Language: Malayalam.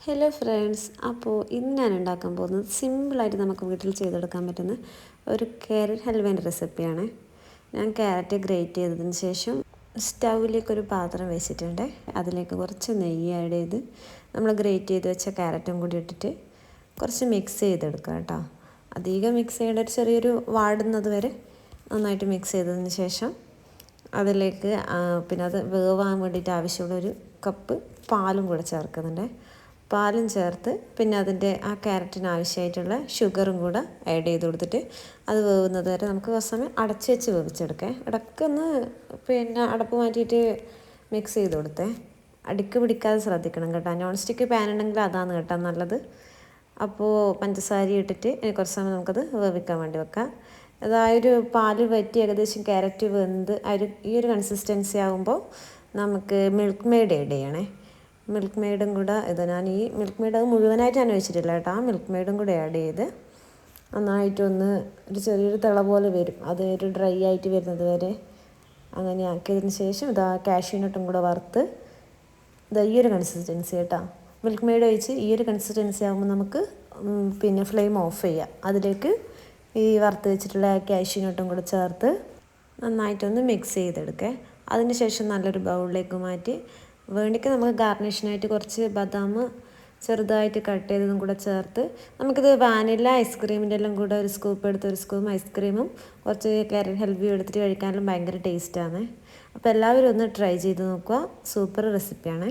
ഹലോ ഫ്രണ്ട്സ്, അപ്പോൾ ഇന്ന് ഞാൻ ഉണ്ടാക്കാൻ പോകുന്നത് സിമ്പിളായിട്ട് നമുക്ക് വീട്ടിൽ ചെയ്തെടുക്കാൻ പറ്റുന്ന ഒരു ക്യാരറ്റ് ഹൽവേൻ്റെ റെസിപ്പിയാണ്. ഞാൻ ക്യാരറ്റ് ഗ്രേറ്റ് ചെയ്തതിന് ശേഷം സ്റ്റൗവിലേക്ക് ഒരു പാത്രം വെച്ചിട്ടുണ്ട്. അതിലേക്ക് കുറച്ച് നെയ്യ് ആഡ് ചെയ്ത് നമ്മൾ ഗ്രേറ്റ് ചെയ്ത് വെച്ച ക്യാരറ്റും കൂടി ഇട്ടിട്ട് കുറച്ച് മിക്സ് ചെയ്തെടുക്കുക കേട്ടോ. അധികം മിക്സ് ചെയ്യേണ്ട, ഒരു ചെറിയൊരു വാടുന്നത് വരെ നന്നായിട്ട് മിക്സ് ചെയ്തതിന് ശേഷം അതിലേക്ക് പിന്നെ അത് വേവാൻ വേണ്ടിയിട്ട് ആവശ്യമുള്ള ഒരു കപ്പ് പാലും കൂടെ ചേർക്കുന്നുണ്ട്. പാലും ചേർത്ത് പിന്നെ അതിൻ്റെ ആ ക്യാരറ്റിന് ആവശ്യമായിട്ടുള്ള ഷുഗറും കൂടെ ആഡ് ചെയ്ത് കൊടുത്തിട്ട് അത് വേവുന്നത് വരെ നമുക്ക് കുറച്ച് സമയം അടച്ച് വെച്ച് വേവിച്ചെടുക്കാം. ഇടയ്ക്കൊന്ന് പിന്നെ അടപ്പ് മാറ്റിയിട്ട് മിക്സ് ചെയ്ത് കൊടുത്തേ. അടിക്ക് പിടിക്കാതെ ശ്രദ്ധിക്കണം കേട്ടോ. നോൺ സ്റ്റിക്ക് പാൻ ഉണ്ടെങ്കിൽ അതാണ് കേട്ടോ നല്ലത്. അപ്പോൾ പഞ്ചസാര ഇട്ടിട്ട് കുറച്ച് സമയം നമുക്കത് വേവിക്കാൻ വേണ്ടി വെക്കാം. അതായൊരു പാല് വറ്റി ഏകദേശം ക്യാരറ്റ് വെന്ത് ഈ ഒരു കൺസിസ്റ്റൻസി ആകുമ്പോൾ നമുക്ക് മിൽക്ക് മെയ്ഡ് ആഡ് ചെയ്യണേ. മിൽക്ക് മെയ്ഡും കൂടെ ഞാൻ ഈ മിൽക്ക് മെയ്ഡ് അത് മുഴുവനായിട്ട് ഞാൻ വെച്ചിട്ടില്ല കേട്ടോ. ആ മിൽക്ക് മെയ്ഡും കൂടെ ആഡ് ചെയ്ത് നന്നായിട്ടൊന്ന് ഒരു ചെറിയൊരു തിള പോലെ വരും. അത് ഒരു ഡ്രൈ ആയിട്ട് വരുന്നത് വരെ അങ്ങനെ ആക്കിയതിന് ശേഷം കാഷ്യൂനട്ടും കൂടെ വറുത്ത് ഈ ഒരു കൺസിസ്റ്റൻസി കേട്ടോ. മിൽക്ക് മെയ്ഡ് ഒഴിച്ച് ഈ ഒരു കൺസിസ്റ്റൻസി ആകുമ്പോൾ നമുക്ക് പിന്നെ ഫ്ലെയിം ഓഫ് ചെയ്യാം. അതിലേക്ക് ഈ വറുത്ത് വെച്ചിട്ടുള്ള കാഷ്യൂനട്ടും കൂടെ ചേർത്ത് നന്നായിട്ടൊന്ന് മിക്സ് ചെയ്തെടുക്കുക. അതിന് ശേഷം നല്ലൊരു ബൗളിലേക്ക് മാറ്റി വേണ്ടിക്ക് നമുക്ക് ഗാർണിഷിനായിട്ട് കുറച്ച് ബദാം ചെറുതായിട്ട് കട്ട് ചെയ്തതും കൂടെ ചേർത്ത് നമുക്കിത് വാനില ഐസ്ക്രീമിൻ്റെ എല്ലാം കൂടെ ഒരു സ്കൂപ്പ് എടുത്ത് ഒരു സ്കൂപ്പ് ഐസ്ക്രീമും കുറച്ച് ക്യാരറ്റ് ഹൽവയും എടുത്തിട്ട് കഴിക്കാനും ഭയങ്കര ടേസ്റ്റാണ്. അപ്പോൾ എല്ലാവരും ഒന്ന് ട്രൈ ചെയ്ത് നോക്കുക. സൂപ്പർ റെസിപ്പിയാണ്.